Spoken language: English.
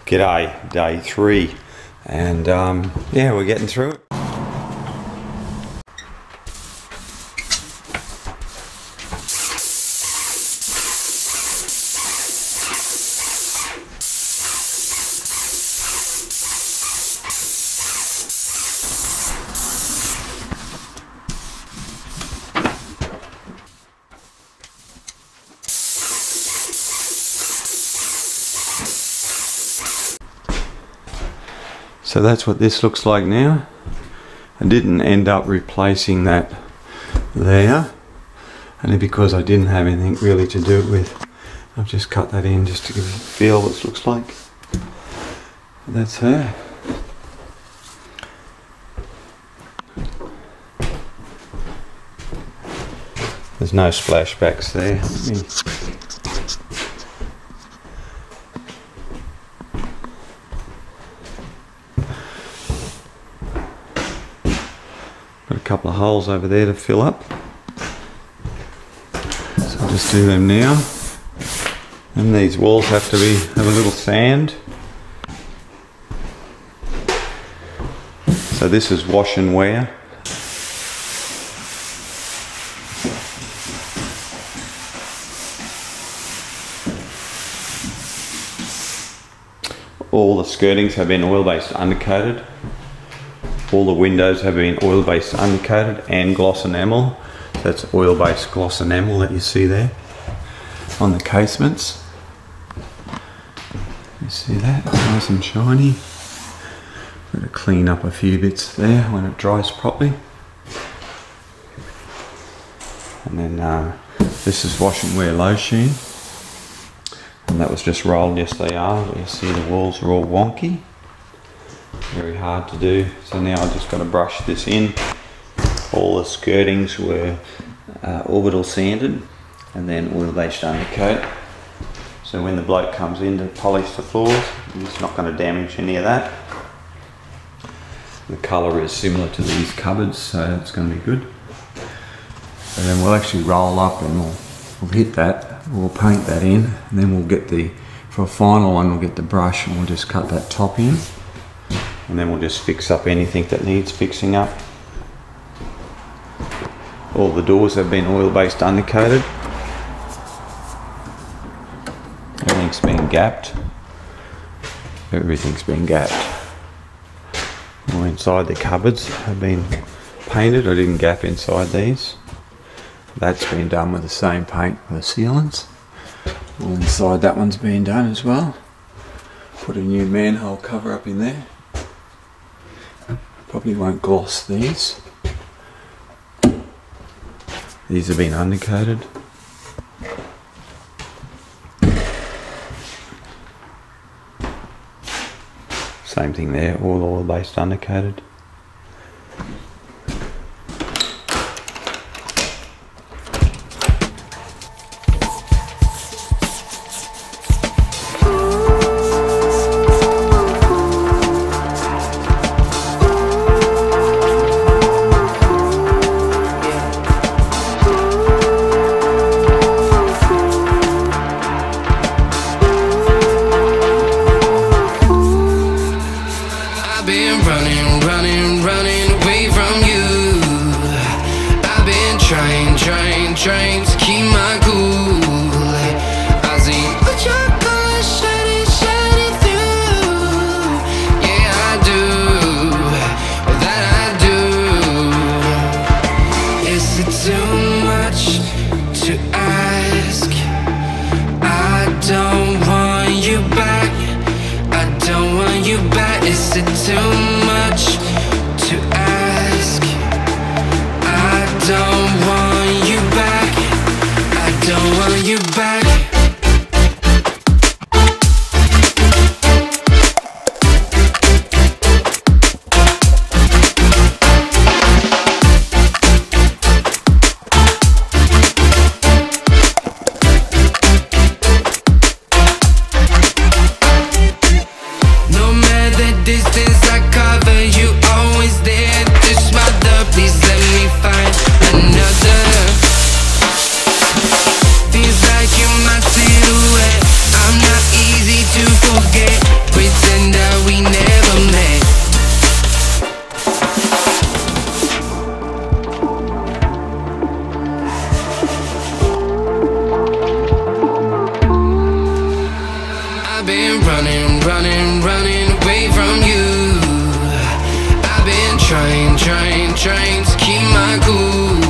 G'day, day 3, and yeah, we're getting through it. So that's what this looks like now. I didn't end up replacing that there, only because I didn't have anything really to do it with. I've just cut that in just to give it a feel what it looks like. That's her. There's no splashbacks there. Got a couple of holes over there to fill up, so I'll just do them now. And these walls have to have a little sand. So this is wash and wear. All the skirtings have been oil-based undercoated. All the windows have been oil-based undercoated and gloss enamel. So that's oil-based gloss enamel that you see there on the casements. You see that? Nice and shiny. Got to clean up a few bits there when it dries properly. And then this is wash and wear low sheen. And that was just rolled, yes they are. You see the walls are all wonky. Very hard to do. So now I just got to brush this in. All the skirtings were orbital sanded and then oil-based undercoat. So when the bloke comes in to polish the floors, he's not going to damage any of that. The colour is similar to these cupboards, so it's going to be good. And then we'll actually roll up and we'll hit that, we'll paint that in, and then we'll get for a final one, we'll get the brush and we'll just cut that top in. And then we'll just fix up anything that needs fixing up. All the doors have been oil-based undercoated. Everything's been gapped. Everything's been gapped. All inside the cupboards have been painted. I didn't gap inside these. That's been done with the same paint for the sealants. All inside that one's been done as well. Put a new manhole cover up in there. Probably won't gloss these. These have been undercoated. Same thing there, all oil-based undercoated. Running been running, running, running away from you. I've been trying to keep my cool.